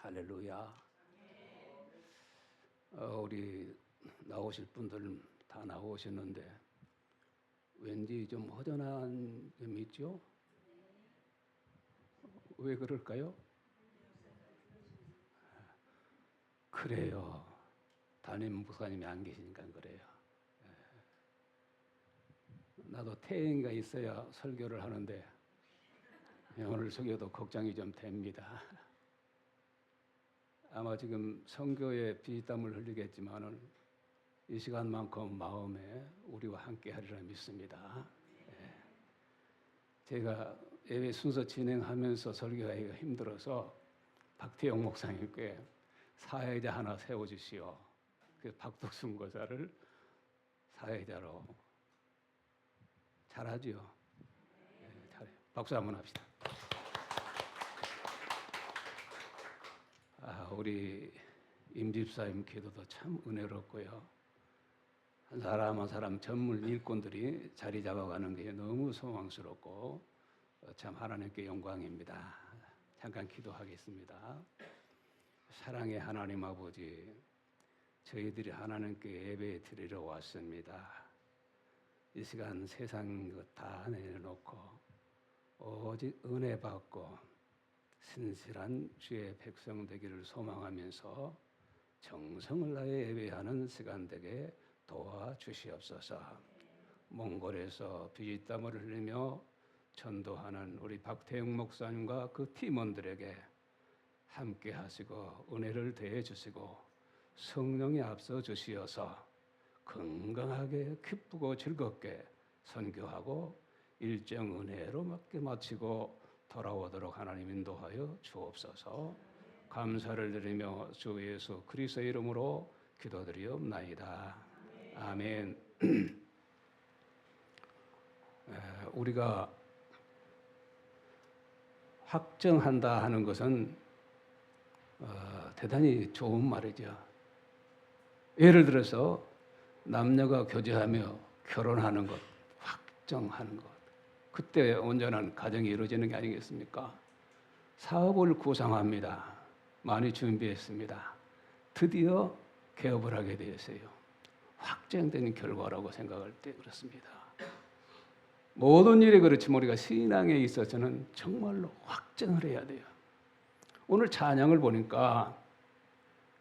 할렐루야. 우리 나오실 분들 다 나오셨는데 왠지 좀 허전한 점이 있죠? 왜 그럴까요? 그래요. 담임 목사님이 안 계시니까 그래요. 나도 태행이가 있어야 설교를 하는데 오늘 설교도 걱정이 좀 됩니다. 아마 지금 선교에 피땀을 흘리겠지만은 이 시간만큼 마음에 우리와 함께 하리라 믿습니다. 제가 예배 순서 진행하면서 설교하기가 힘들어서 박태영 목사님께 사회자 하나 세워주시오. 그래서 박덕순 거사를 사회자로 잘하지요. 잘해요. 박수 한번 합시다. 우리 임 집사님 기도도 참 은혜롭고요. 한 사람 한 사람 전문 일꾼들이 자리 잡아가는 게 너무 소망스럽고 참 하나님께 영광입니다. 잠깐 기도하겠습니다. 사랑의 하나님 아버지, 저희들이 하나님께 예배 드리러 왔습니다. 이 시간 세상 것 다 내려놓고 오직 은혜 받고 신실한 주의 백성 되기를 소망하면서 정성을 다해 예배하는 시간 되게 도와주시옵소서. 몽골에서 피땀을 흘리며 전도하는 우리 박태영 목사님과 그 팀원들에게 함께 하시고 은혜를 더해 주시고 성령이 앞서 주시어서 건강하게 기쁘고 즐겁게 선교하고 일정 은혜로 맞게 마치고 돌아오도록 하나님 인도하여 주옵소서. 감사를 드리며 주 예수 그리스도의 이름으로 기도드리옵나이다. 아멘. 우리가 확정한다 하는 것은 대단히 좋은 말이죠. 예를 들어서 남녀가 교제하며 결혼하는 것, 확정하는 것. 그때 온전한 가정이 이루어지는 게 아니겠습니까? 사업을 구상합니다. 많이 준비했습니다. 드디어 개업을 하게 되었어요. 확정된 결과라고 생각할 때 그렇습니다. 모든 일이 그렇지만 우리가 신앙에 있어서는 정말로 확정을 해야 돼요. 오늘 찬양을 보니까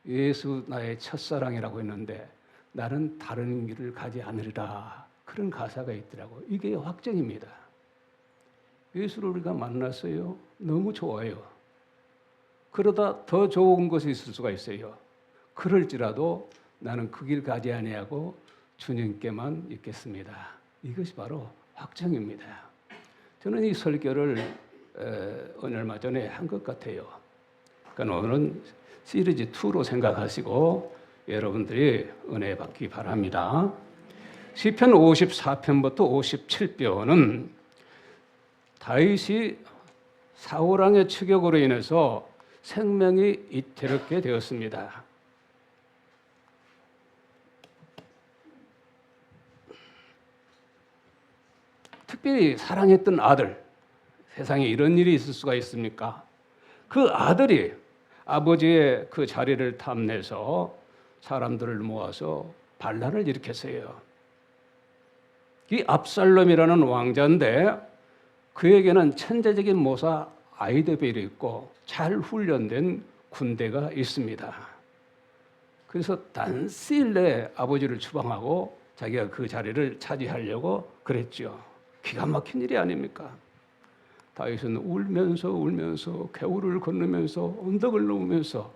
예수 나의 첫사랑이라고 했는데 나는 다른 길을 가지 않으리라, 그런 가사가 있더라고요. 이게 확정입니다. 예수를 우리가 만났어요. 너무 좋아요. 그러다 더 좋은 것이 있을 수가 있어요. 그럴지라도 나는 그 길 가지 아니하고 주님께만 있겠습니다. 이것이 바로 확정입니다. 저는 이 설교를 얼마 전에 한 것 같아요. 그러니까 오늘은 시리즈 2로 생각하시고 여러분들이 은혜 받기 바랍니다. 시편 54편부터 57편은 다윗이 사울왕의 추격으로 인해서 생명이 잇태롭게 되었습니다. 특별히 사랑했던 아들, 세상에 이런 일이 있을 수가 있습니까? 그 아들이 아버지의 그 자리를 탐내서 사람들을 모아서 반란을 일으켰어요. 이 압살롬이라는 왕자인데 그에게는 천재적인 모사 아히도벨이 있고 잘 훈련된 군대가 있습니다. 그래서 단시일내에 아버지를 추방하고 자기가 그 자리를 차지하려고 그랬죠. 기가 막힌 일이 아닙니까? 다윗은 울면서 개울을 건너면서 언덕을 넘으면서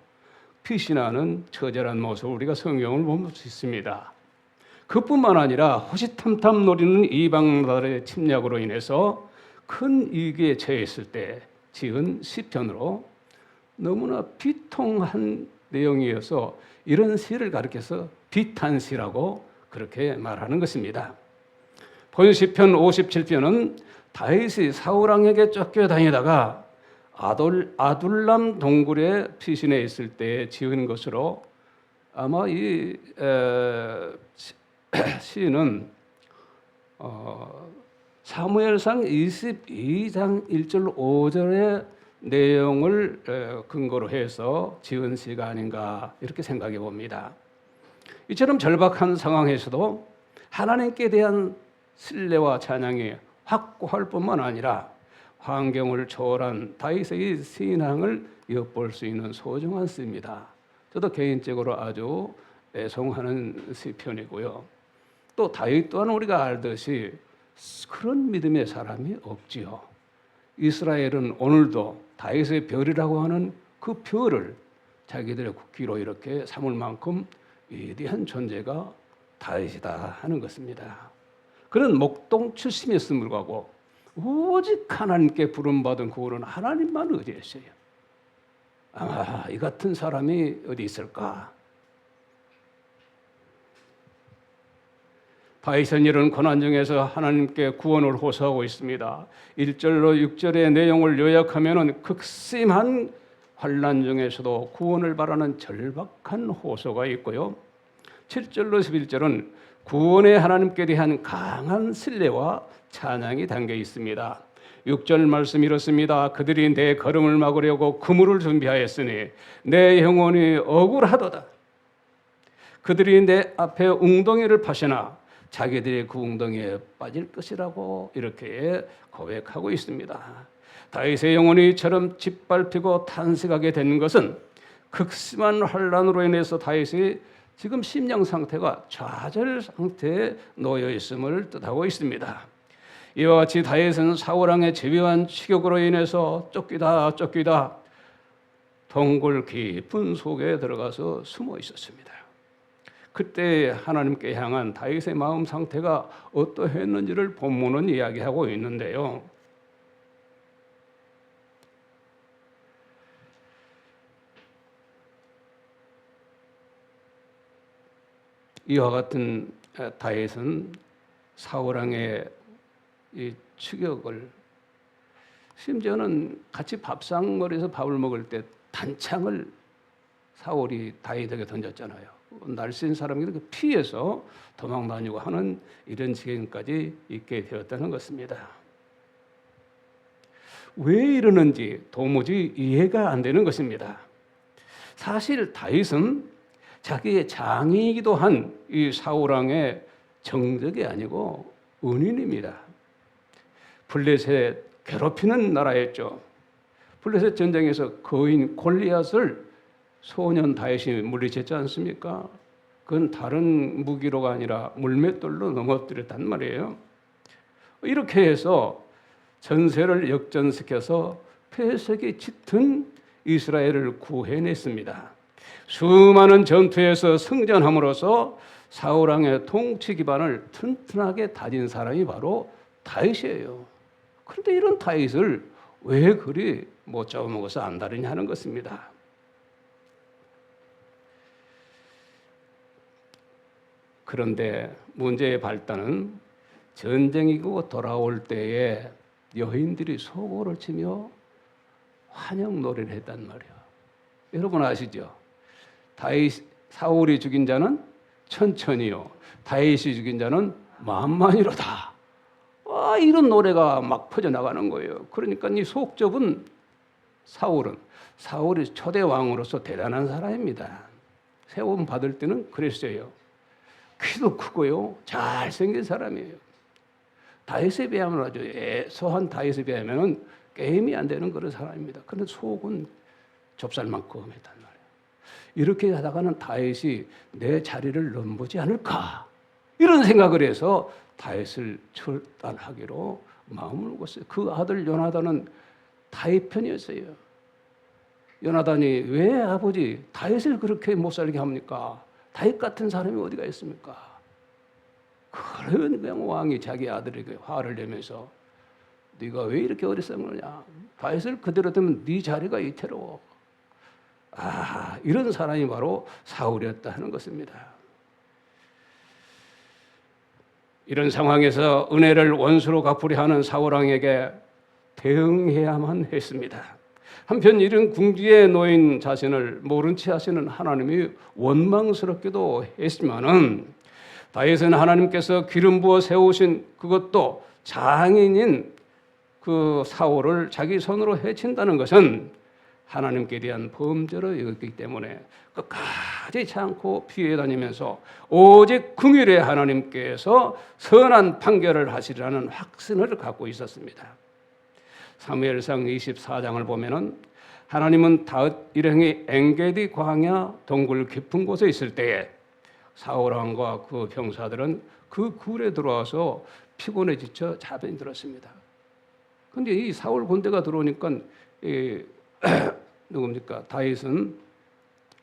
피신하는 처절한 모습을 우리가 성경을 볼 수 있습니다. 그뿐만 아니라 호시탐탐 노리는 이방 나라의 침략으로 인해서 큰 위기에 처했을 때 지은 시편으로 너무나 비통한 내용이어서 이런 시를 가리켜서 비탄시라고 그렇게 말하는 것입니다. 본 시편 57편은 다윗이 사울왕에게 쫓겨다니다가 아둘람 동굴에 피신해 있을 때 지은 것으로 아마 이 시는 사무엘상 22장 1절 5절에 내용을 근거로 해서 지은 시가 아닌가 이렇게 생각해 봅니다. 이처럼 절박한 상황에서도 하나님께 대한 신뢰와 찬양이 확고할 뿐만 아니라 환경을 초월한 다윗의 신앙을 엿볼 수 있는 소중한 시입니다. 저도 개인적으로 아주 애송하는 시편이고요. 또 다윗 또한 우리가 알듯이 그런 믿음의 사람이 없지요. 이스라엘은 오늘도 다윗의 별이라고 하는 그 별을 자기들의 국기로 이렇게 삼을 만큼 위대한 존재가 다윗이다 하는 것입니다. 그는 목동 출신이었음을 불구하고 오직 하나님께 부름받은 그는 하나님만 의지했어요. 아마 이 같은 사람이 어디 있을까? 다윗은 이런 고난 중에서 하나님께 구원을 호소하고 있습니다. 1절로 6절의 내용을 요약하면 극심한 환난 중에서도 구원을 바라는 절박한 호소가 있고요. 7절로 11절은 구원의 하나님께 대한 강한 신뢰와 찬양이 담겨 있습니다. 6절 말씀 이렇습니다. 그들이 내 걸음을 막으려고 그물을 준비하였으니 내 영혼이 억울하도다. 그들이 내 앞에 웅덩이를 파시나 자기들이 그 웅덩이에 빠질 것이라고 이렇게 고백하고 있습니다. 다윗의 영혼이 이처럼 짓밟히고 탄식하게 된 것은 극심한 환난으로 인해서 다윗이 지금 심령 상태가 좌절 상태에 놓여 있음을 뜻하고 있습니다. 이와 같이 다윗은 사울왕의 집요한 추격으로 인해서 쫓기다 동굴 깊은 속에 들어가서 숨어 있었습니다. 그때 하나님께 향한 다윗의 마음 상태가 어떠했는지를 본문은 이야기하고 있는데요. 이와 같은 다윗은 사울왕의 이 추격을, 심지어는 같이 밥상머리에서 밥을 먹을 때 단창을 사울이 다윗에게 던졌잖아요. 날쌘 사람이 피해서 도망 다니고 하는 이런 지경까지 있게 되었다는 것입니다. 왜 이러는지 도무지 이해가 안 되는 것입니다. 사실 다윗은 자기의 장이기도 한 이 사울왕의 정적이 아니고 은인입니다. 블레셋 괴롭히는 나라였죠. 블레셋 전쟁에서 거인 골리앗을 소년 다윗이 물리쳤지 않습니까? 그건 다른 무기로가 아니라 물맷돌로 넘어뜨렸단 말이에요. 이렇게 해서 전세를 역전시켜서 폐색이 짙은 이스라엘을 구해냈습니다. 수많은 전투에서 승전함으로써 사울왕의 통치 기반을 튼튼하게 다진 사람이 바로 다윗이에요. 그런데 이런 다윗을 왜 그리 못 잡아먹어서 안달이냐 하는 것입니다. 그런데 문제의 발단은 전쟁이고 돌아올 때에 여인들이 소고를 치며 환영 노래를 했단 말이에요. 여러분 아시죠? 사울이 죽인 자는 천천히요, 다윗이 죽인 자는 만만이로다. 이런 노래가 막 퍼져나가는 거예요. 그러니까 이 속접은 사울이 초대 왕으로서 대단한 사람입니다. 세움 받을 때는 그랬어요. 키도 크고요, 잘생긴 사람이에요. 다윗에 비하면 아주 애소한 다윗에 비하면 게임이 안 되는 그런 사람입니다. 그런데 속은 좁쌀만큼 했단 말이에요. 이렇게 하다가는 다윗이 내 자리를 넘보지 않을까, 이런 생각을 해서 다윗을 철단하기로 마음을 먹었어요. 그 아들 요나단은 다윗 편이었어요. 요나단이 왜 아버지 다윗을 그렇게 못 살게 합니까? 다윗 같은 사람이 어디가 있습니까? 그런 왕이 자기 아들에게 화를 내면서 네가 왜 이렇게 어리석느냐? 다윗을 그대로 두면 네 자리가 위태로워. 이런 사람이 바로 사울이었다 하는 것입니다. 이런 상황에서 은혜를 원수로 갚으려 하는 사울왕에게 대응해야만 했습니다. 한편 이런 궁지에 놓인 자신을 모른 채 하시는 하나님이 원망스럽기도 했지만은, 다윗은 하나님께서 기름 부어 세우신 그것도 장인인 그 사울을 자기 손으로 해친다는 것은 하나님께 대한 범죄로 여겼기 때문에 끝까지 참고 피해 다니면서 오직 긍휼의 하나님께서 선한 판결을 하시리라는 확신을 갖고 있었습니다. 사무엘상 24장을 보면은 하나님은 다윗 일행이 엔게디 광야 동굴 깊은 곳에 있을 때에 사울 왕과 그 병사들은 그 굴에 들어와서 피곤해 지쳐 잠이 들었습니다. 그런데 이 사울 군대가 들어오니까 누굽니까? 다윗은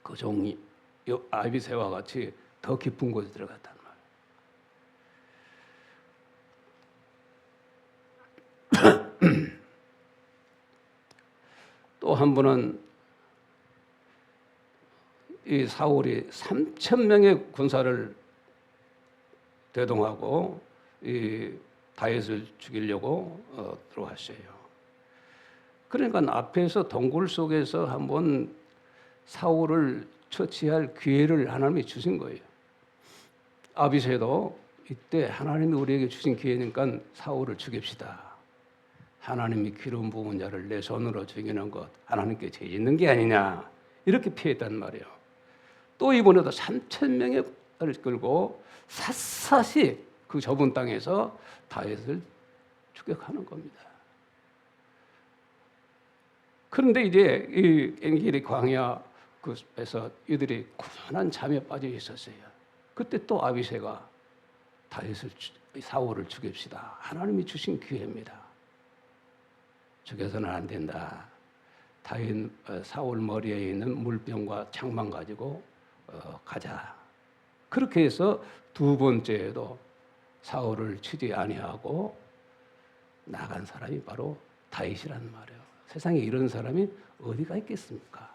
그 종이 아비새와 같이 더 깊은 곳에 들어갔단 말이에요. 또 한 번은 이 사울이 3,000명의 군사를 대동하고 이 다윗을 죽이려고 들어왔어요. 그러니까 앞에서 동굴 속에서 한번 사울을 처치할 기회를 하나님이 주신 거예요. 아비새도 이때 하나님이 우리에게 주신 기회니까 사울을 죽입시다. 하나님이 기름 부은 자를 내 손으로 죽이는 것 하나님께 죄 짓는 게 아니냐 이렇게 피했단 말이에요. 또 이번에도 3,000명의 딸을 끌고 샅샅이 그 좁은 땅에서 다윗을 추격하는 겁니다. 그런데 이제 이 엔게디 광야 그에서 이들이 고단한 잠에 빠져 있었어요. 그때 또 아비새가 사울을 죽입시다. 하나님이 주신 기회입니다. 죽여서는 안 된다. 다윗 사울 머리에 있는 물병과 창만 가지고 가자. 그렇게 해서 두 번째에도 사울을 치지 아니하고 나간 사람이 바로 다윗이란 말이에요. 세상에 이런 사람이 어디가 있겠습니까?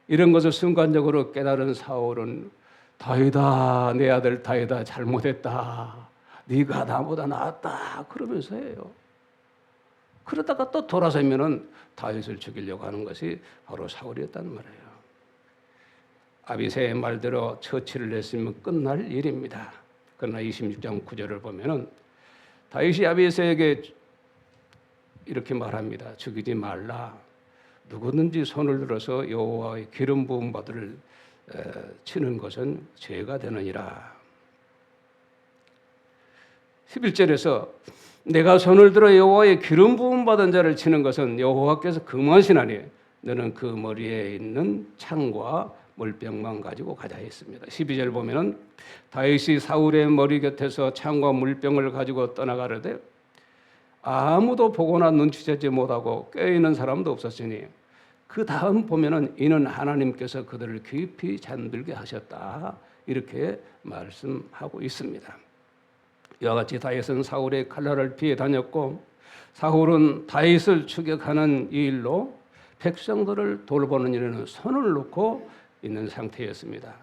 이런 것을 순간적으로 깨달은 사울은 다윗아, 내 아들 다윗아, 잘못했다. 네가 나보다 낫다. 그러면서 해요. 그러다가 또 돌아서면은 다윗을 죽이려고 하는 것이 바로 사울이었단 말이에요. 아비새의 말대로 처치를 했으면 끝날 일입니다. 그러나 26장 9절을 보면은 다윗이 아비새에게 이렇게 말합니다. 죽이지 말라. 누구든지 손을 들어서 여호와의 기름 부음 받을 치는 것은 죄가 되느니라. 11절에서 내가 손을 들어 여호와의 기름 부음 받은 자를 치는 것은 여호와께서 금하시나니 너는 그 머리에 있는 창과 물병만 가지고 가자 했습니다. 12절 보면은 다윗이 사울의 머리 곁에서 창과 물병을 가지고 떠나가려되 아무도 보거나 눈치채지 못하고 껴있는 사람도 없었으니 그 다음 보면은 이는 하나님께서 그들을 깊이 잠들게 하셨다 이렇게 말씀하고 있습니다. 이와 같이 다윗은 사울의 칼날을 피해 다녔고 사울은 다윗을 추격하는 이 일로 백성들을 돌보는 일에는 손을 놓고 있는 상태였습니다.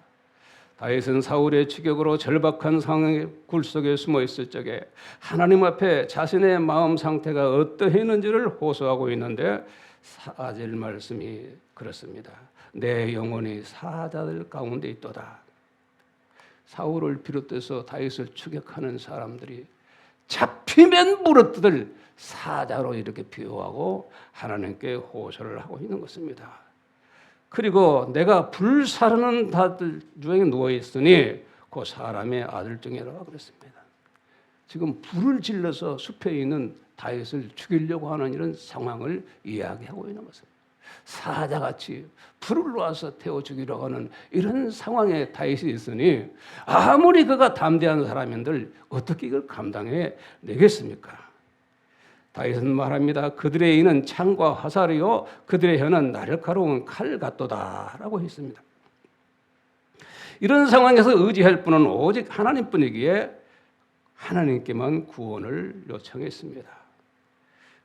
다윗은 사울의 추격으로 절박한 상황의 굴 속에 숨어 있을 적에 하나님 앞에 자신의 마음 상태가 어떠했는지를 호소하고 있는데 4절 말씀이 그렇습니다. 내 영혼이 사자들 가운데 있도다. 사울을 비롯해서 다윗을 추격하는 사람들이 잡히면 물어뜯을 사자로 이렇게 비유하고 하나님께 호소를 하고 있는 것입니다. 그리고 내가 불사르는 다들 중에 누워 있으니 그 사람의 아들 중이라고 그랬습니다. 지금 불을 질러서 숲에 있는 다윗을 죽이려고 하는 이런 상황을 이야기하고 있는 것입니다. 사자같이 불을 놔서 태워 죽이려고 하는 이런 상황에 다윗이 있으니 아무리 그가 담대한 사람인들 어떻게 이걸 감당해 내겠습니까? 다윗은 말합니다. 그들의 이는 창과 화살이요 그들의 혀는 날카로운 칼 같도다 라고 했습니다. 이런 상황에서 의지할 분은 오직 하나님뿐이기에 하나님께만 구원을 요청했습니다.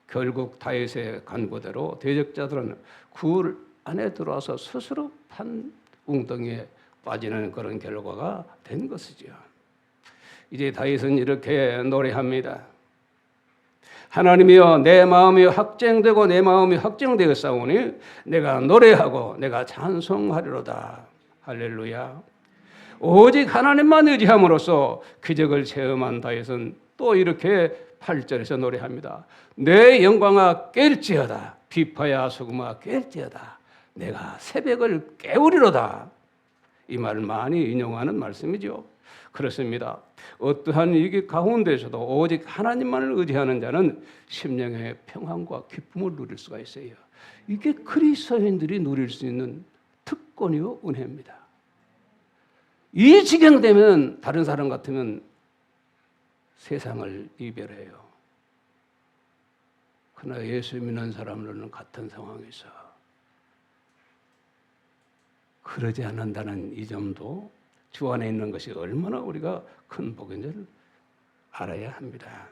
결국 다윗의 간구대로 대적자들은 굴 안에 들어와서 스스로 판 웅덩이에 빠지는 그런 결과가 된 것이죠. 이제 다윗은 이렇게 노래합니다. 하나님이여 내 마음이 확증되고 내 마음이 확증되었사오니 내가 노래하고 내가 찬송하리로다. 할렐루야. 오직 하나님만 의지함으로써 기적을 체험한 다윗은 또 이렇게 8절에서 노래합니다. 내 영광아 깰지어다. 비파야 소금아 깰지어다. 내가 새벽을 깨우리로다. 이 말을 많이 인용하는 말씀이죠. 그렇습니다. 어떠한 위기 가운데서도 오직 하나님만을 의지하는 자는 심령의 평안과 기쁨을 누릴 수가 있어요. 이게 그리스도인들이 누릴 수 있는 특권이요 은혜입니다. 이 지경 되면 다른 사람 같으면 세상을 이별해요. 그러나 예수 믿는 사람들은 같은 상황에서 그러지 않는다는 이 점도 주 안에 있는 것이 얼마나 우리가 큰 복인지를 알아야 합니다.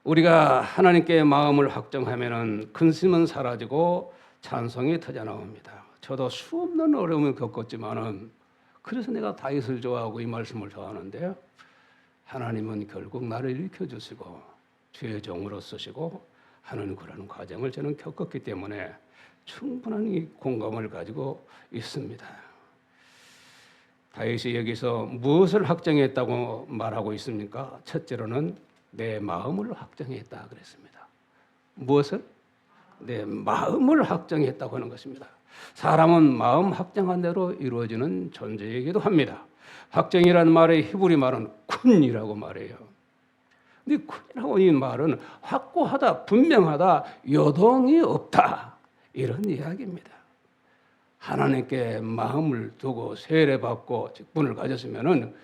우리가 하나님께 마음을 확정하면은 근심은 사라지고 찬송이 터져 나옵니다. 저도 수없는 어려움을 겪었지만은 그래서 내가 다윗을 좋아하고 이 말씀을 좋아하는데요. 하나님은 결국 나를 일으켜 주시고 주의 종으로 쓰시고 하는 그런 과정을 저는 겪었기 때문에 충분한 이 공감을 가지고 있습니다. 다윗이 여기서 무엇을 확정했다고 말하고 있습니까? 첫째로는 내 마음을 확정했다 그랬습니다. 무엇을? 내 마음을 확정했다고 하는 것입니다. 사람은 마음 확정한 대로 이루어지는 존재이기도 합니다. 확정이라는 말의 히브리 말은 쿤이라고 말해요. 근데 쿤이라고 이 말은 확고하다, 분명하다, 요동이 없다 이런 이야기입니다. 하나님께 마음을 두고 세례받고 직분을 가졌으면은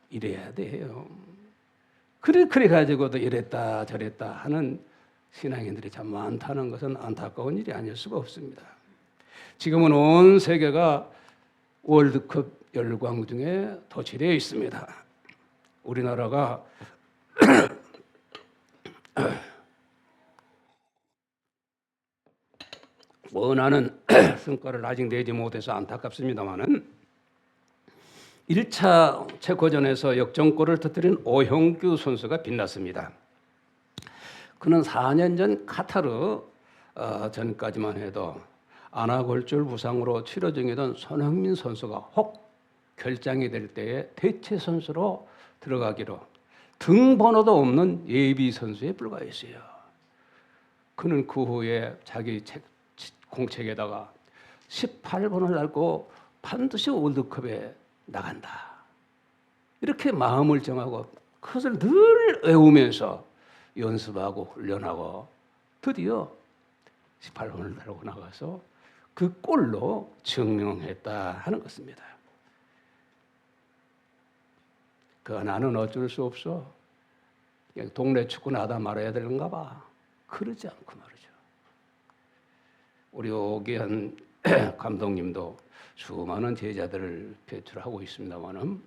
이래야 돼요. 그래 가지고도 이랬다 저랬다 하는 신앙인들이 참 많다는 것은 안타까운 일이 아닐 수가 없습니다. 지금은 온 세계가 월드컵 열광 중에 도취되어 있습니다. 우리나라가 원하는 성과를 아직 내지 못해서 안타깝습니다만은 1차 체코전에서 역전골을 터뜨린 오형규 선수가 빛났습니다. 그는 4년 전 카타르 전까지만 해도 안아골절 부상으로 치료 중이던 손흥민 선수가 혹 결장이 될 때에 대체 선수로 들어가기로 등번호도 없는 예비 선수에 불과했어요. 그는 그 후에 자기 공책에다가 18번을 달고 반드시 월드컵에 나간다. 이렇게 마음을 정하고 그것을 늘 외우면서 연습하고 훈련하고 드디어 18번을 달고 나가서 그 골로 증명했다 하는 것입니다. 나는 어쩔 수 없어. 그냥 동네 축구는 하다 말아야 되는가 봐. 그러지 않고 말이죠. 우리 오기한 감독님도 수많은 제자들을 배출하고 있습니다만은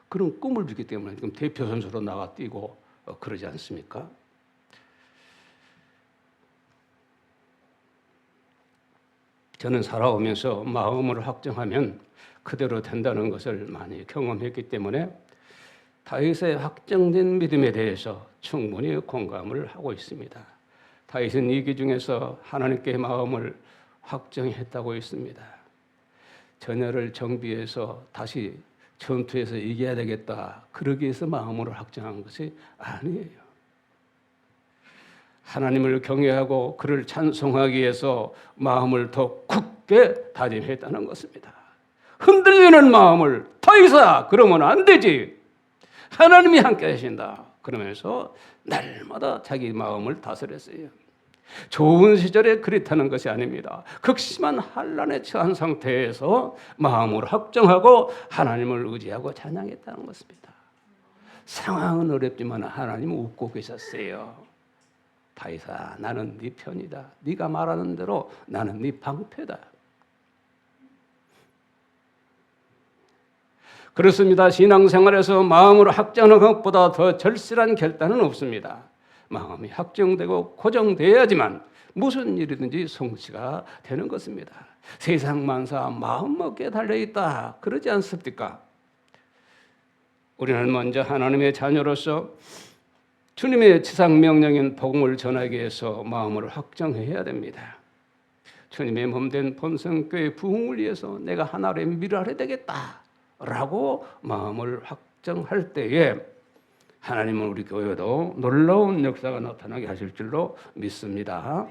그런 꿈을 주기 때문에 지금 대표 선수로 나가 뛰고 그러지 않습니까? 저는 살아오면서 마음을 확정하면 그대로 된다는 것을 많이 경험했기 때문에 다윗의 확정된 믿음에 대해서 충분히 공감을 하고 있습니다. 다윗은 이기 중에서 하나님께 마음을 확정했다고 했습니다. 전열을 정비해서 다시 전투에서 이겨야 되겠다. 그러기 위해서 마음으로 확정한 것이 아니에요. 하나님을 경외하고 그를 찬송하기 위해서 마음을 더 굳게 다짐했다는 것입니다. 흔들리는 마음을 다윗아 그러면 안 되지. 하나님이 함께 하신다. 그러면서 날마다 자기 마음을 다스렸어요. 좋은 시절에 그렇다는 것이 아닙니다. 극심한 환난에 처한 상태에서 마음으로 확정하고 하나님을 의지하고 찬양했다는 것입니다. 상황은 어렵지만 하나님은 웃고 계셨어요. 다윗아 나는 네 편이다. 네가 말하는 대로 나는 네 방패다. 그렇습니다. 신앙생활에서 마음으로 확정하는 것보다 더 절실한 결단은 없습니다. 마음이 확정되고 고정돼야지만 무슨 일이든지 성취가 되는 것입니다. 세상 만사 마음먹기에 달려있다. 그러지 않습니까? 우리는 먼저 하나님의 자녀로서 주님의 지상명령인 복음을 전하기 위해서 마음을 확정해야 됩니다. 주님의 몸된 본성교회 부흥을 위해서 내가 하나님의 일을 해야 되겠다 라고 마음을 확정할 때에 하나님은 우리 교회도 놀라운 역사가 나타나게 하실 줄로 믿습니다.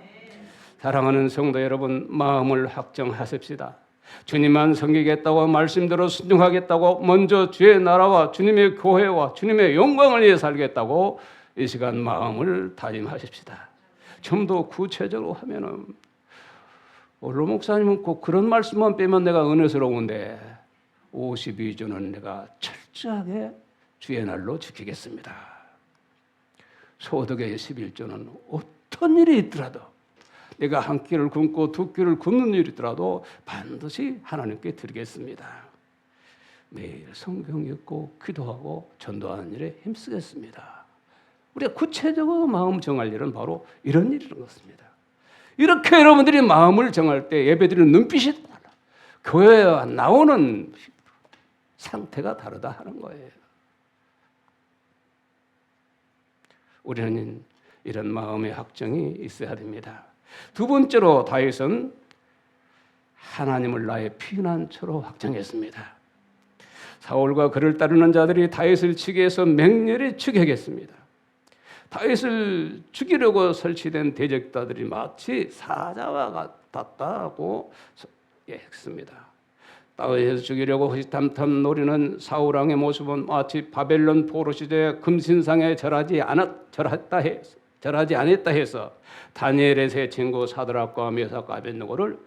사랑하는 성도 여러분, 마음을 확정하십시다. 주님만 섬기겠다고 말씀대로 순종하겠다고 먼저 주의 나라와 주님의 교회와 주님의 영광을 위해 살겠다고 이 시간 마음을 다짐하십시다. 좀 더 구체적으로 하면은 로 목사님은 꼭 그런 말씀만 빼면 내가 은혜스러운데 52주는 내가 철저하게 주의 날로 지키겠습니다. 소득의 11조는 어떤 일이 있더라도 내가 한 끼를 굶고 두 끼를 굶는 일이 있더라도 반드시 하나님께 드리겠습니다. 매일 성경 읽고 기도하고 전도하는 일에 힘쓰겠습니다. 우리가 구체적으로 마음 정할 일은 바로 이런 일인 것입니다. 이렇게 여러분들이 마음을 정할 때 예배드리는 눈빛이 달라. 교회에 나오는 상태가 다르다 하는 거예요. 우리는 이런 마음의 확정이 있어야 됩니다. 두 번째로 다윗은 하나님을 나의 피난처로 확정했습니다. 사울과 그를 따르는 자들이 다윗을 치기 위해서 맹렬히 추격했습니다. 다윗을 죽이려고 설치된 대적자들이 마치 사자와 같았다고 했습니다. 다윗을 죽이려고 호시탐탐 노리는 사울왕의 모습은 마치 바벨론 포로 시대의 금신상에 절하지 않았다 해서 다니엘의 세 친구 사드락과 메삭과 아벳느고를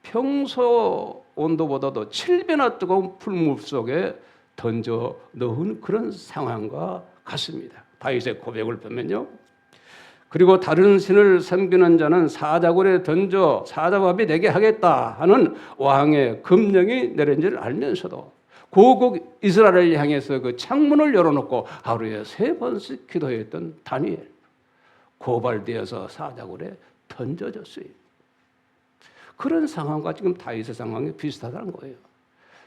평소 온도보다도 7배나 뜨거운 풀물 속에 던져 넣은 그런 상황과 같습니다. 다윗의 고백을 보면요. 그리고 다른 신을 섬기는 자는 사자굴에 던져 사자밥이 되게 하겠다 하는 왕의 금령이 내린 줄 알면서도 고국 이스라엘을 향해서 그 창문을 열어놓고 하루에 3번씩 기도했던 다니엘, 고발되어서 사자굴에 던져졌어요. 그런 상황과 지금 다윗의 상황이 비슷하다는 거예요.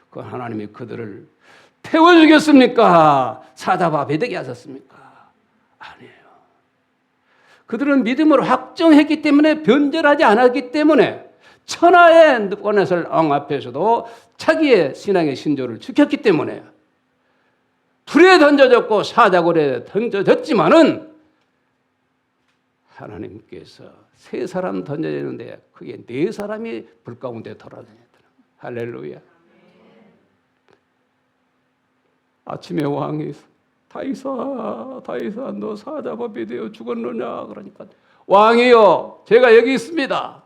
그 하나님이 그들을 태워 죽였습니까? 사자밥이 되게 하셨습니까? 아니에요. 그들은 믿음으로 확정했기 때문에 변절하지 않았기 때문에 천하의 느보네살 왕 앞에서도 자기의 신앙의 신조를 지켰기 때문에 불에 던져졌고 사자굴에 던져졌지만은 하나님께서 3사람 던져졌는데 그게 4사람이 불 가운데 돌아다녔다. 할렐루야. 아침에 왕이 다윗아 너 사자밥이 되어 죽었느냐 그러니까 왕이요 제가 여기 있습니다.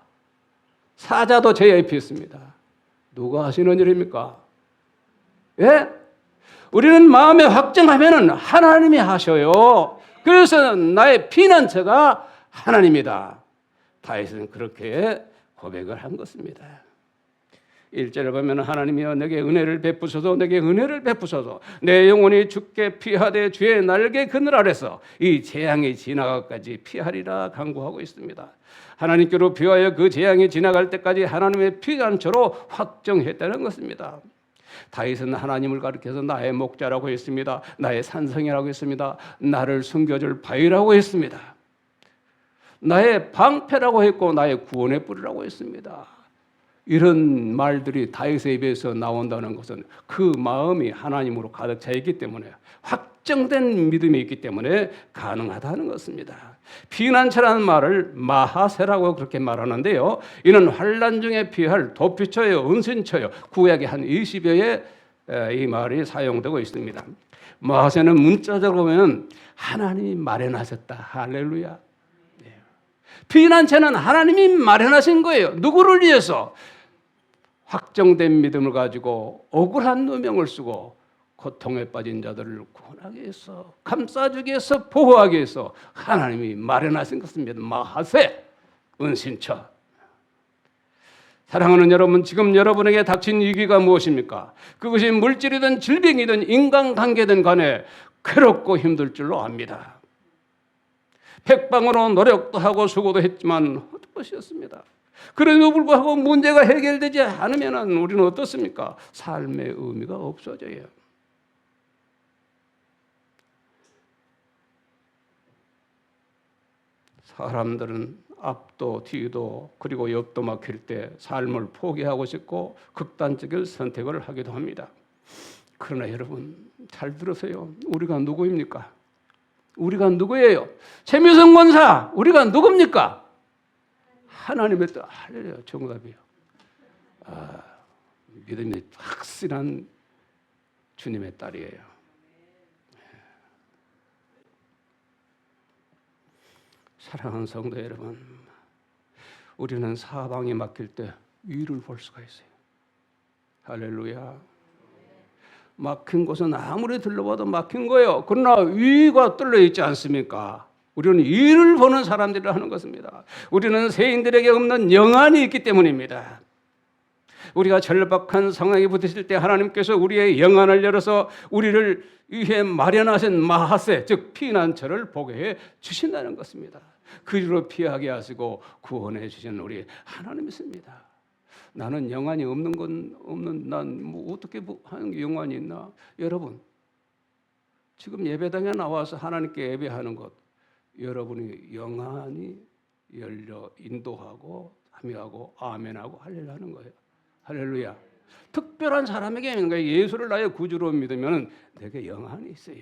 사자도 제 옆에 있습니다. 누가 하시는 일입니까? 예? 우리는 마음에 확정하면은 하나님이 하셔요. 그래서 나의 피난처가 하나님이다. 다윗은 그렇게 고백을 한 것입니다. 1절을 보면 하나님이여 내게 은혜를 베푸소서 내게 은혜를 베푸소서 내 영혼이 주께 피하되 주의 날개 그늘 아래서 이 재앙이 지나가까지 피하리라 간구하고 있습니다. 하나님께로 피하여 그 재앙이 지나갈 때까지 하나님의 피난처로 확정했다는 것입니다. 다윗은 하나님을 가리켜서 나의 목자라고 했습니다. 나의 산성이라고 했습니다. 나를 숨겨줄 바위라고 했습니다. 나의 방패라고 했고 나의 구원의 뿌리라고 했습니다. 이런 말들이 다윗의 입에서 나온다는 것은 그 마음이 하나님으로 가득 차 있기 때문에 확정된 믿음이 있기 때문에 가능하다는 것입니다. 피난처라는 말을 마하세라고 그렇게 말하는데요. 이는 환난 중에 피할 도피처요, 은신처요. 구약에 한 20여의 이 말이 사용되고 있습니다. 마하세는 문자적으로 보면 하나님이 마련하셨다. 할렐루야. 피난처는 하나님이 마련하신 거예요. 누구를 위해서? 확정된 믿음을 가지고 억울한 누명을 쓰고 고통에 빠진 자들을 구원하기 위해서 감싸주기 위해서 보호하기 위해서 하나님이 마련하신 것입니다. 마하세 은신처. 사랑하는 여러분, 지금 여러분에게 닥친 위기가 무엇입니까? 그것이 물질이든 질병이든 인간관계든 간에 괴롭고 힘들 줄로 압니다. 백방으로 노력도 하고 수고도 했지만 헛것이었습니다. 그럼에도 불구하고 문제가 해결되지 않으면 우리는 어떻습니까? 삶의 의미가 없어져요. 사람들은 앞도 뒤도 그리고 옆도 막힐 때 삶을 포기하고 싶고 극단적인 선택을 하기도 합니다. 그러나 여러분 잘 들으세요. 우리가 누구입니까? 우리가 누구예요? 최미성 권사, 우리가 누굽니까? 하나님의 딸. 할렐루야, 정답이에요. 믿음이 확실한 주님의 딸이에요. 사랑하는 성도 여러분, 우리는 사방이 막힐 때 위를 볼 수가 있어요. 할렐루야. 막힌 곳은 아무리 둘러봐도 막힌 거예요. 그러나 위가 뚫려 있지 않습니까? 우리는 위를 보는 사람들을 하는 것입니다. 우리는 세인들에게 없는 영안이 있기 때문입니다. 우리가 절박한 상황에 부딪힐 때 하나님께서 우리의 영안을 열어서 우리를 위해 마련하신 마하세, 즉 피난처를 보게 해 주신다는 것입니다. 그리로 피하게 하시고 구원해 주신 우리 하나님이십니다. 나는 영안이 없는 난 뭐 어떻게 하는 영안이 있나? 여러분, 지금 예배당에 나와서 하나님께 예배하는 것, 여러분이 영안이 열려 인도하고 참여하고 아멘하고 할렐루야하는 거예요. 할렐루야. 특별한 사람에게 예수를 나의 구주로 믿으면 내게 영안이 있어요.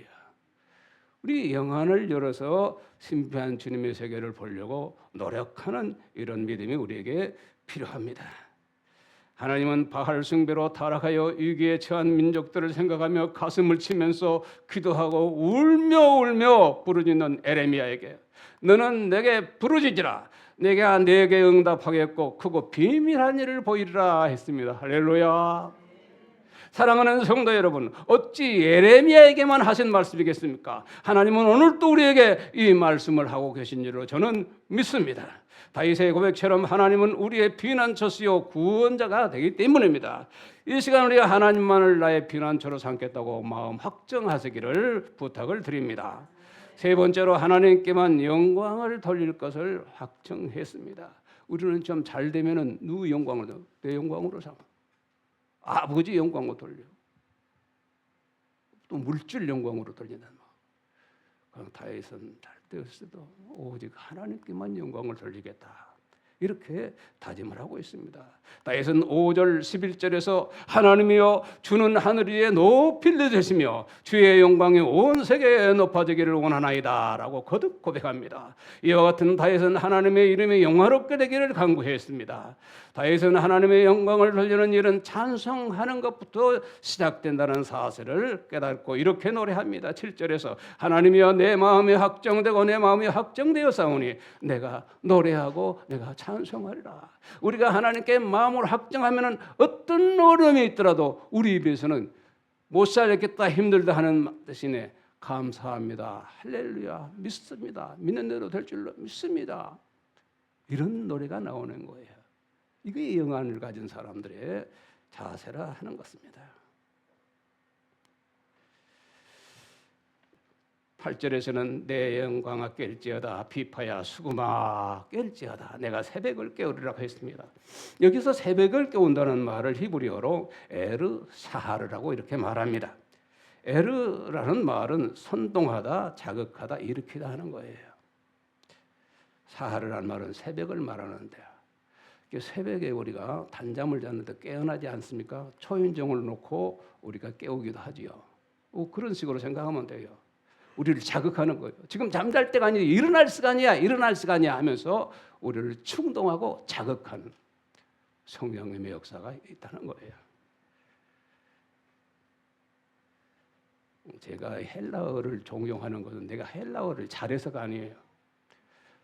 우리 영안을 열어서 신비한 주님의 세계를 보려고 노력하는 이런 믿음이 우리에게 필요합니다. 하나님은 바알 숭배로 타락하여 위기에 처한 민족들을 생각하며 가슴을 치면서 기도하고 울며 부르짖는 에레미야에게 너는 내게 부르짖으라. 내가 내게 응답하겠고 크고 비밀한 일을 보이리라 했습니다. 할렐루야. 사랑하는 성도 여러분, 어찌 예레미야에게만 하신 말씀이겠습니까? 하나님은 오늘도 우리에게 이 말씀을 하고 계신 줄로 저는 믿습니다. 다윗의 고백처럼 하나님은 우리의 피난처시요 구원자가 되기 때문입니다. 이 시간 우리가 하나님만을 나의 피난처로 삼겠다고 마음 확정하시기를 부탁을 드립니다. 세 번째로 하나님께만 영광을 돌릴 것을 확정했습니다. 우리는 좀 잘 되면은 누구 영광으로? 내 영광으로 삼아. 아버지 영광으로 돌려. 또 물질 영광으로 돌린다. 그럼 다윗은 잘 되었어도 오직 하나님께만 영광을 돌리겠다. 이렇게 다짐을 하고 있습니다. 다윗은 5절 11절에서 하나님이여 주는 하늘 위에 높이 되시며 주의 영광이 온 세계에 높아지기를 원하나이다 라고 거듭 고백합니다. 이와 같은 다윗은 하나님의 이름이 영화롭게 되기를 간구했습니다. 다윗은 하나님의 영광을 돌리는 일은 찬송하는 것부터 시작된다는 사실을 깨닫고 이렇게 노래합니다. 7절에서 하나님이여 내 마음이 확정되고 내 마음이 확정되어 싸우니 내가 노래하고 내가 찬송하리라. 우리가 하나님께 마음을 확정하면 어떤 어려움이 있더라도 우리 입에서는 못 살겠다 힘들다 하는 대신에 감사합니다. 할렐루야 믿습니다. 믿는 대로 될 줄로 믿습니다. 이런 노래가 나오는 거예요. 이게 영안을 가진 사람들의 자세라 하는 것입니다. 8절에서는 내 영광아 깰지어다 비파야 수구마 깰지어다 내가 새벽을 깨우리라고 했습니다. 여기서 새벽을 깨운다는 말을 히브리어로 에르 사하르라고 이렇게 말합니다. 에르라는 말은 선동하다, 자극하다, 일으키다 하는 거예요. 사하르라는 말은 새벽을 말하는데요. 새벽에 우리가 단잠을 잤는데 깨어나지 않습니까? 초인종을 놓고 우리가 깨우기도 하지요. 그런 식으로 생각하면 돼요. 우리를 자극하는 거예요. 지금 잠잘 때가 아니라 일어날 시간이야 하면서 우리를 충동하고 자극하는 성령님의 역사가 있다는 거예요. 제가 헬라어를 종용하는 것은 내가 헬라어를 잘해서가 아니에요.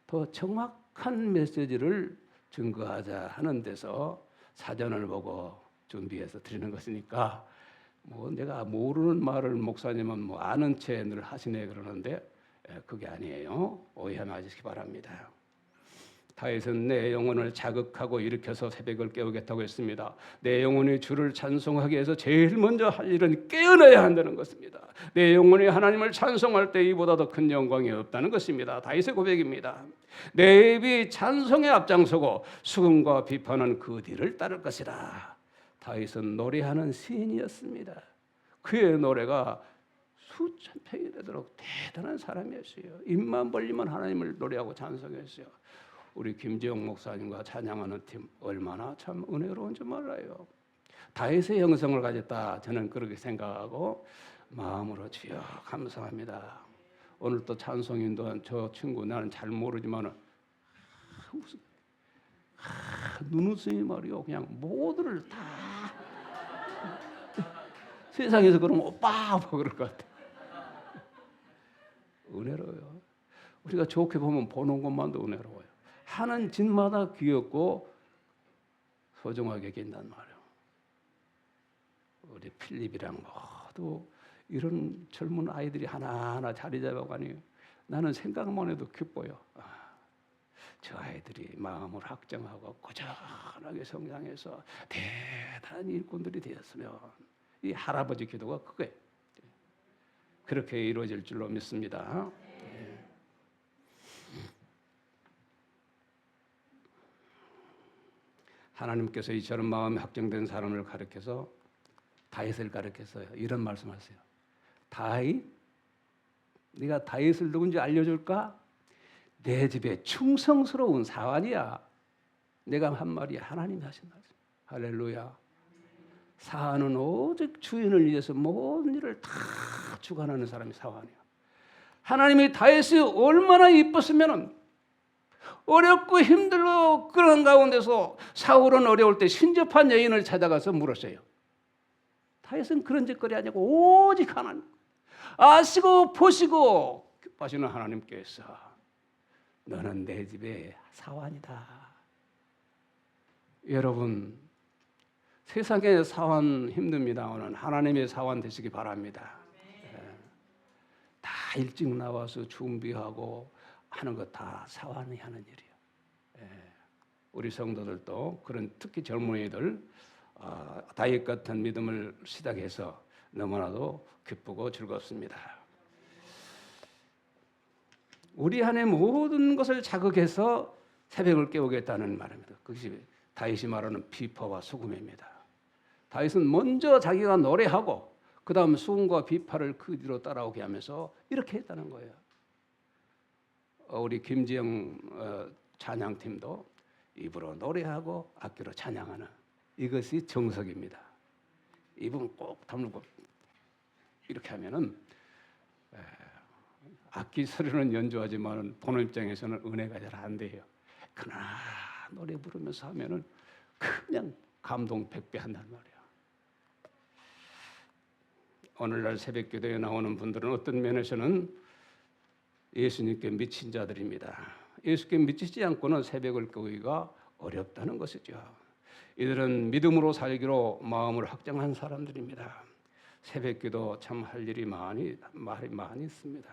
더 정확한 메시지를 증거하자 하는 데서 사전을 보고 준비해서 드리는 것이니까 내가 모르는 말을 목사님은 아는 채 늘 하시네 그러는데 그게 아니에요. 오해 마시기 바랍니다. 다윗은 내 영혼을 자극하고 일으켜서 새벽을 깨우겠다고 했습니다. 내 영혼이 주를 찬송하기 위해서 제일 먼저 할 일은 깨어나야 한다는 것입니다. 내 영혼이 하나님을 찬송할 때 이보다 더 큰 영광이 없다는 것입니다. 다윗의 고백입니다. 내 입이 찬송에 앞장서고 수금과 비판은 그 뒤를 따를 것이다. 다윗은 노래하는 시인이었습니다. 그의 노래가 수천 평이 되도록 대단한 사람이었어요. 입만 벌리면 하나님을 노래하고 찬송했어요. 우리 김지영 목사님과 찬양하는 팀 얼마나 참 은혜로운 줄 몰라요. 다윗의 형성을 가졌다. 저는 그렇게 생각하고 마음으로 주여 감사합니다. 오늘 또 찬송인도 저 친구 나는 잘 모르지만 눈웃음이 말이요 그냥 모두를 다 세상에서 그러면 오빠 그럴 것 같아. 은혜로워요. 우리가 좋게 보면 보는 것만도 은혜로워요. 하는 짓마다 귀엽고 소중하게 여긴단 말이에요. 우리 필립이랑 모두 이런 젊은 아이들이 하나하나 자리 잡아가니 나는 생각만 해도 기뻐요. 저 아이들이 마음을 확정하고 꾸준하게 성장해서 대단한 일꾼들이 되었으면 이 할아버지 기도가 그거예요. 그렇게 이루어질 줄로 믿습니다. 하나님께서 이처럼 마음이 확정된 사람을 가르쳐서 다윗을 가르쳐서요. 이런 말씀하세요. 다윗, 네가 다윗을 누군지 알려줄까? 내 집에 충성스러운 사환이야. 내가 한 말이 하나님이 하신 말씀. 할렐루야. 사환은 오직 주인을 위해서 모든 일을 다 주관하는 사람이 사환이야. 하나님이 다윗이 얼마나 이뻤으면 어렵고 힘들고 그런 가운데서 사울은 어려울 때 신접한 여인을 찾아가서 물었어요. 다윗은 그런 짓거리 아니고 오직 하나님 아시고 보시고 기뻐하시는 하나님께서 너는 내 집의 사환이다. 여러분 세상의 사환 힘듭니다. 오늘 하나님의 사환 되시기 바랍니다. 다 일찍 나와서 준비하고 하는 것 다 사환이 하는 일이에요. 우리 성도들도 그런 특히 젊은이들 다윗 같은 믿음을 시작해서 너무나도 기쁘고 즐겁습니다. 우리 안에 모든 것을 자극해서 새벽을 깨우겠다는 말입니다. 그것이 다윗이 말하는 비파와 수금입니다. 다윗은 먼저 자기가 노래하고 그 다음 수금과 비파를 그 뒤로 따라오게 하면서 이렇게 했다는 거예요. 우리 김지영 찬양팀도 입으로 노래하고 악기로 찬양하는 이것이 정석입니다. 입은 꼭 다물고 이렇게 하면은 악기 소리는 연주하지만 보는 입장에서는 은혜가 잘 안 돼요. 그러나 노래 부르면서 하면은 그냥 감동 100배 한단 말이야. 오늘날 새벽 기도에 나오는 분들은 어떤 면에서는 예수님께 미친 자들입니다. 예수께 미치지 않고는 새벽을 깨우기가 어렵다는 것이죠. 이들은 믿음으로 살기로 마음을 확정한 사람들입니다. 새벽기도 참 할 일이 말이 많이 있습니다.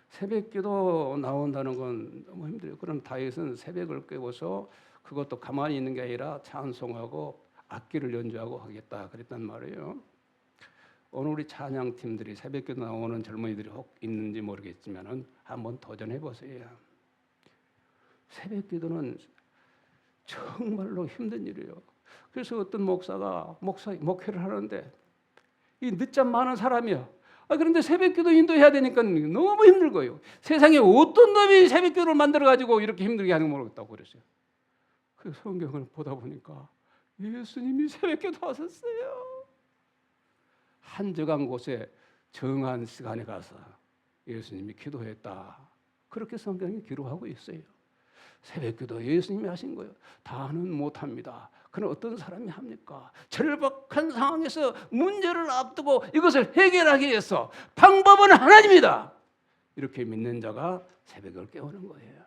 새벽기도 나온다는 건 너무 힘들어요. 그럼 다윗은 새벽을 깨워서 그것도 가만히 있는 게 아니라 찬송하고 악기를 연주하고 하겠다 그랬단 말이에요. 오늘 우리 찬양팀들이 새벽기도 나오는 젊은이들이 혹 있는지 모르겠지만 한번 도전해 보세요. 새벽기도는 정말로 힘든 일이에요. 그래서 어떤 목사가 목회를 하는데 이 늦잠 많은 사람이야. 그런데 새벽기도 인도해야 되니까 너무 힘들고요. 세상에 어떤 놈이 새벽기도를 만들어가지고 이렇게 힘들게 하는 걸 모르겠다고 그랬어요. 그 성경을 보다 보니까 예수님이 새벽기도 하셨어요. 한적한 곳에 정한 시간에 가서 예수님이 기도했다. 그렇게 성경이 기록하고 있어요. 새벽기도 예수님이 하신 거예요. 다는 못합니다. 그럼 어떤 사람이 합니까? 절박한 상황에서 문제를 앞두고 이것을 해결하기 위해서 방법은 하나님이다. 이렇게 믿는 자가 새벽을 깨우는 거예요.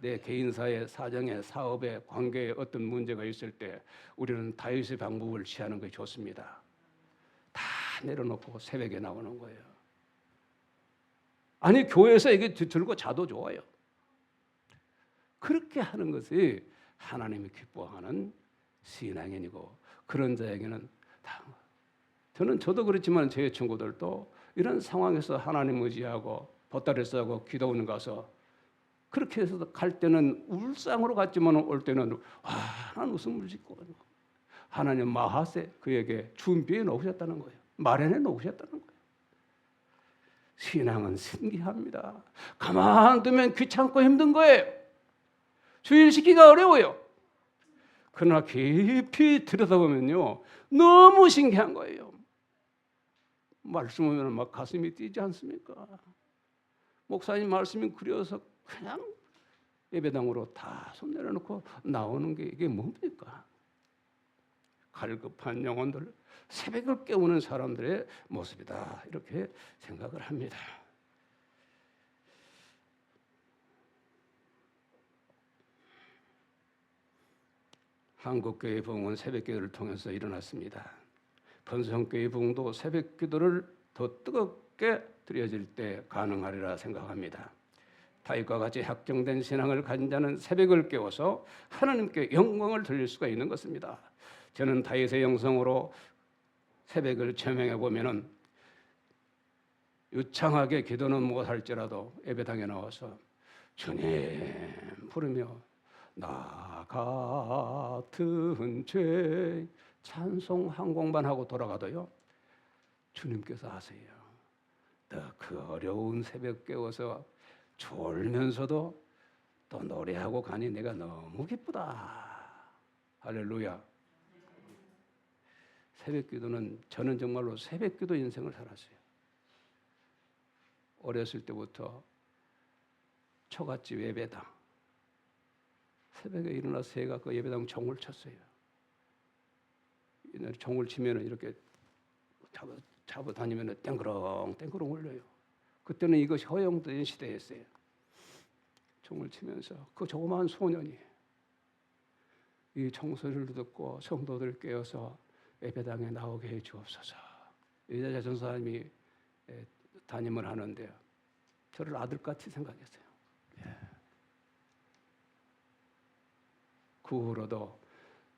내 개인사의 사정에 사업에 관계에 어떤 문제가 있을 때 우리는 다윗의 방법을 취하는 것이 좋습니다. 다 내려놓고 새벽에 나오는 거예요. 아니 교회에서 이게 들고 자도 좋아요. 그렇게 하는 것이 하나님이 기뻐하는 신앙인이고 그런 자에게는 저도 그렇지만 제 친구들도 이런 상황에서 하나님 의지하고 보따리 싸고 기도원 가서 그렇게 해서 갈 때는 울상으로 갔지만 올 때는 환한 웃음을 짓고 하나님 마하세 그에게 준비해 놓으셨다는 거예요. 마련해 놓으셨다는 거예요. 신앙은 신기합니다. 가만 두면 귀찮고 힘든 거예요. 주일시키기가 어려워요. 그러나 깊이 들여다보면요, 너무 신기한 거예요. 말씀을 막 가슴이 뛰지 않습니까? 목사님 말씀이 그려서 그냥 예배당으로 다 손 내려놓고 나오는 게 이게 뭡니까? 갈급한 영혼들, 새벽을 깨우는 사람들의 모습이다, 이렇게 생각을 합니다. 한국교회 부흥은 새벽기도를 통해서 일어났습니다. 번성교회 부흥도 새벽기도를 더 뜨겁게 드려질 때 가능하리라 생각합니다. 다윗과 같이 확정된 신앙을 가진 자는 새벽을 깨워서 하나님께 영광을 돌릴 수가 있는 것입니다. 저는 다윗의 영성으로 새벽을 체험해 보면은 유창하게 기도는 못할지라도 예배당에 나와서 주님 부르며 나 같은 죄 찬송 한 곡만 하고 돌아가도요, 주님께서 하세요. 너 그 어려운 새벽 깨워서 졸면서도 또 노래하고 가니 내가 너무 기쁘다. 할렐루야. 새벽기도는, 저는 정말로 새벽기도 인생을 살았어요. 어렸을 때부터 초가집 예배당, 새벽에 일어나서 제가 그 예배당 종을 쳤어요. 종을 치면은 이렇게 잡아 다니면은 땡그렁 땡그렁 울려요. 그때는 이것이 허용된 시대였어요. 종을 치면서 그 조그마한 소년이 이 총소리를 듣고 성도들 깨어서 예배당에 나오게 해 주옵소서. 이자자 전사님이 담임을 하는데요, 저를 아들같이 생각했어요. 그 후로도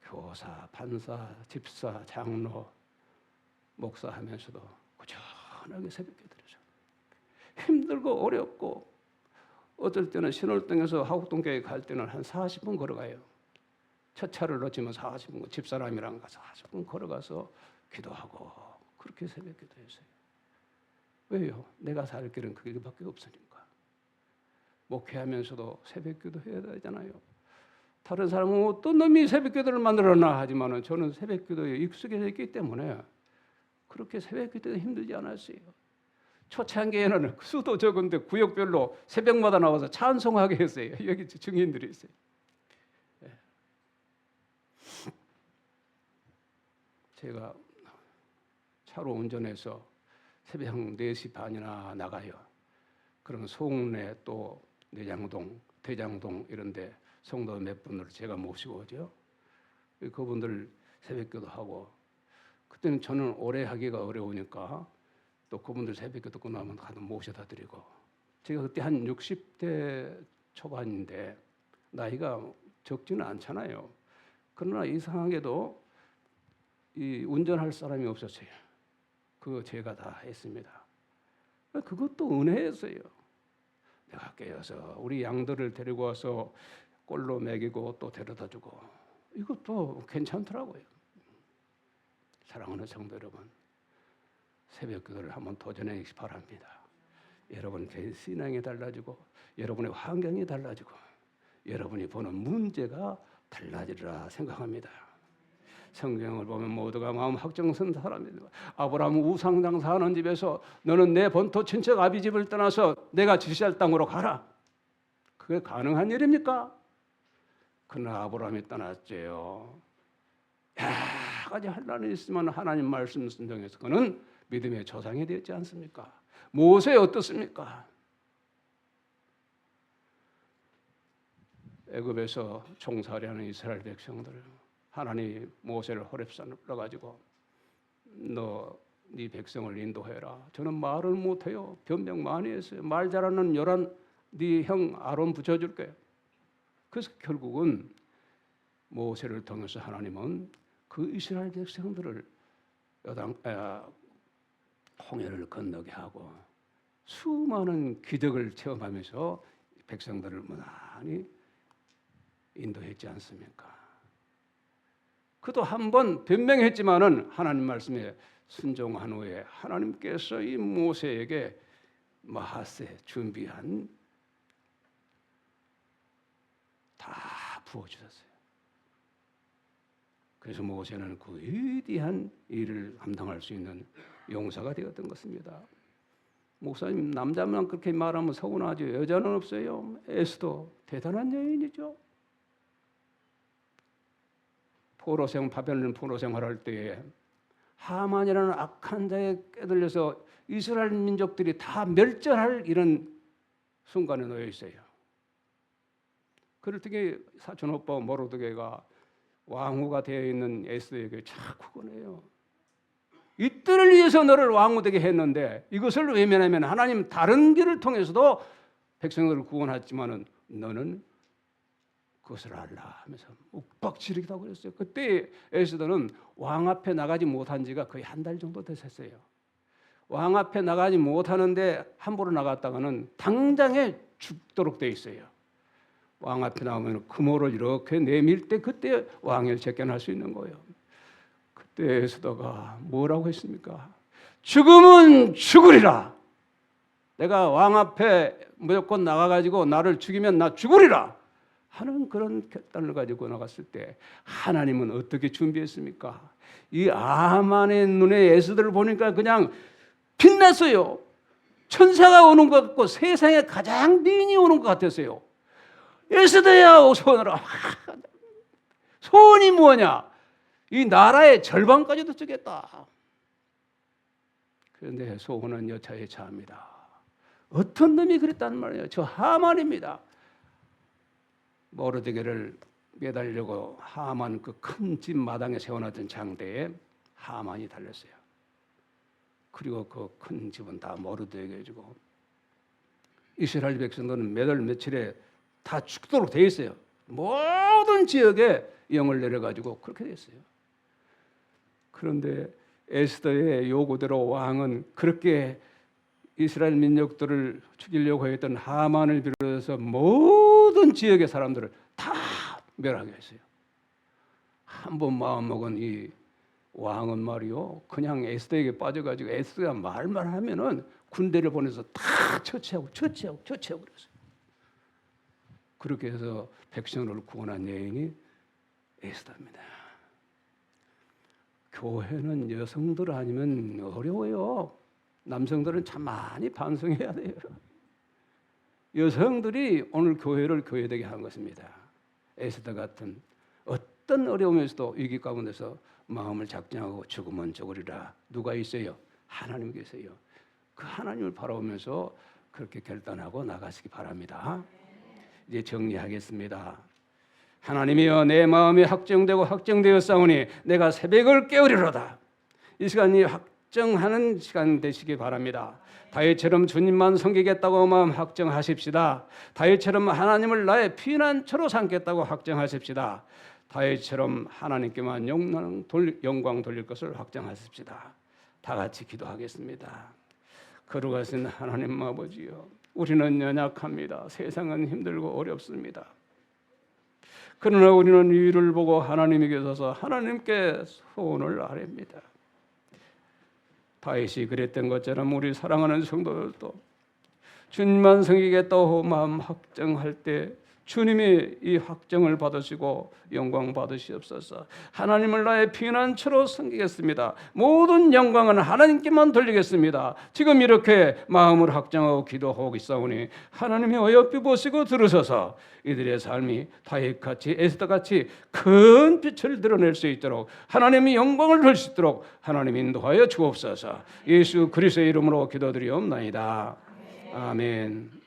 교사, 판사, 집사, 장로, 목사 하면서도 꾸준하게 새벽기도를 해서 힘들고 어렵고, 어떨 때는 신월동에서 하곡동교회 갈 때는 한 40분 걸어가요. 첫 차를 놓치면 40분, 집사람이랑 가서 40분 걸어가서 기도하고, 그렇게 새벽기도했어요. 왜요? 내가 살 길은 그 길밖에 없으니까. 목회하면서도 새벽기도 해야 되잖아요. 다른 사람은 어떤 놈이 새벽기도를 만들었나 하지만은 저는 새벽기도에 익숙해져 있기 때문에 그렇게 새벽기도가 힘들지 않았어요. 초창기에는 수도 적은데 구역별로 새벽마다 나와서 찬송하게 했어요. 여기 증인들이 있어요. 제가 차로 운전해서 새벽 4시 반이나 나가요. 그럼 송내 또 내장동, 대장동 이런 데 성도 몇 분을 제가 모시고 오죠. 그분들 새벽기도 하고, 그때는 저는 오래 하기가 어려우니까 또 그분들 새벽기도 끝나면 가서 모셔다 드리고, 제가 그때 한 60대 초반인데 나이가 적지는 않잖아요. 그러나 이상하게도 이 운전할 사람이 없었어요. 그거 제가 다 했습니다. 그것도 은혜였어요. 내가 깨어서 우리 양들을 데리고 와서 꼴로 먹이고 또 데려다주고, 이것도 괜찮더라고요. 사랑하는 성도 여러분, 새벽기도를 한번 도전해 주시기 바랍니다. 여러분 신앙이 달라지고, 여러분의 환경이 달라지고, 여러분이 보는 문제가 달라지리라 생각합니다. 성경을 보면 모두가 마음 확정선 사람입니다. 아브라함 우상장사하는 집에서 너는 내 본토 친척 아비 집을 떠나서 내가 지시할 땅으로 가라. 그게 가능한 일입니까? 그러나 아브라함이 떠났지요. 여러 가지 환난이 있으면 하나님 말씀 순종해서 그는 믿음의 조상이 되었지 않습니까? 모세 어떻습니까? 애굽에서 종살이하는 이스라엘 백성들, 하나님 모세를 호렙산으로 불러가지고 네 백성을 인도해라. 저는 말을 못해요. 변명 많이 했어요. 말 잘하는 요란 네 형 아론 붙여줄게. 그래서 결국은 모세를 통해서 하나님은 그 이스라엘 백성들을 홍해를 건너게 하고 수많은 기적을 체험하면서 백성들을 무난히 인도했지 않습니까? 그도 한 번 변명했지만은 하나님 말씀에 순종한 후에 하나님께서 이 모세에게 마하세 준비한 다 부어주셨어요. 그래서 모세는 그 위대한 일을 감당할 수 있는 용사가 되었던 것입니다. 목사님, 남자만 그렇게 말하면 서운하죠. 여자는 없어요. 에스더 대단한 여인이죠. 바벨론 포로 생활할 때에 하만이라는 악한 자에 깨들려서 이스라엘 민족들이 다 멸절할 이런 순간에 놓여 있어요. 그럴 때 사촌 오빠 모르드게가 왕후가 되어 있는 에스더에게 자꾸 권해요. 이 뜰을 위해서 너를 왕후 되게 했는데 이것을 외면하면 하나님 다른 길을 통해서도 백성들을 구원했지만은 너는 그것을 알라 하면서 윽박지르기도 하고 그랬어요. 그때 에스더는 왕 앞에 나가지 못한 지가 거의 한 달 정도 됐었어요. 왕 앞에 나가지 못하는데 함부로 나갔다가는 당장에 죽도록 돼 있어요. 왕 앞에 나오면 금호를 이렇게 내밀 때 그때 왕위를 재견할 수 있는 거예요. 그때 에스더가 뭐라고 했습니까? 죽음은 죽으리라. 내가 왕 앞에 무조건 나가가지고 나를 죽이면 나 죽으리라 하는 그런 결단을 가지고 나갔을 때 하나님은 어떻게 준비했습니까? 이 하만의 눈에 에스더를 보니까 그냥 빛났어요. 천사가 오는 것 같고 세상에 가장 미인이 오는 것 같았어요. 에스더야 어서 오너라. 소원이 뭐냐? 이 나라의 절반까지도 주겠다. 그런데 소원은 여차여차합니다. 어떤 놈이 그랬단 말이에요? 저 하만입니다. 모르드게를 매달려고 하만 그 큰 집 마당에 세워놨던 장대에 하만이 달렸어요. 그리고 그 큰 집은 다 모르드게에게 주고 이스라엘 백성들은 몇 월 며칠에 다 죽도록 돼 있어요. 모든 지역에 영을 내려가지고 그렇게 됐어요. 그런데 에스더의 요구대로 왕은 그렇게 이스라엘 민족들을 죽이려고 했던 하만을 비롯해서 모든 지역의 사람들을 다 멸하게 했어요. 한번 마음먹은 이 왕은 말이요, 그냥 에스더에게 빠져가지고 에스더가 말만 하면은 군대를 보내서 다 처치하고 그랬어요. 그렇게 해서 백성을 구원한 여인이 에스더입니다. 교회는 여성들 아니면 어려워요. 남성들은 참 많이 반성해야 돼요. 여성들이 오늘 교회를 교회되게 한 것입니다. 에스더 같은 어떤 어려움에서도 위기 가운데서 마음을 작정하고 죽으면 죽으리라. 누가 있어요? 하나님 계세요. 그 하나님을 바라보면서 그렇게 결단하고 나가시기 바랍니다. 이제 정리하겠습니다. 하나님이여, 내 마음이 확정되고 확정되었사오니 내가 새벽을 깨우리로다. 이 시간이 확정하는 시간 되시기 바랍니다. 다윗처럼 주님만 섬기겠다고 마음 확정하십시다. 다윗처럼 하나님을 나의 피난처로 삼겠다고 확정하십시다. 다윗처럼 하나님께만 영광 돌릴 것을 확정하십시다. 다 같이 기도하겠습니다. 거룩하신 하나님 아버지요, 우리는 연약합니다. 세상은 힘들고 어렵습니다. 그러나 우리는 위를 보고 하나님이 계셔서 하나님께 소원을 아뢰입니다. 다윗이 그랬던 것처럼 우리 사랑하는 성도들도 주님만 섬기겠다고 마음 확정할 때 주님이 이 확정을 받으시고 영광 받으시옵소서. 하나님을 나의 피난처로 섬기겠습니다. 모든 영광은 하나님께만 돌리겠습니다. 지금 이렇게 마음을 확정하고 기도하고 있사오니 하나님이 어여삐 보시고 들으셔서 이들의 삶이 다윗같이 에스더같이 큰 빛을 드러낼 수 있도록 하나님이 영광을 볼 수 있도록 하나님 인도하여 주옵소서. 예수 그리스도의 이름으로 기도드리옵나이다. 아멘.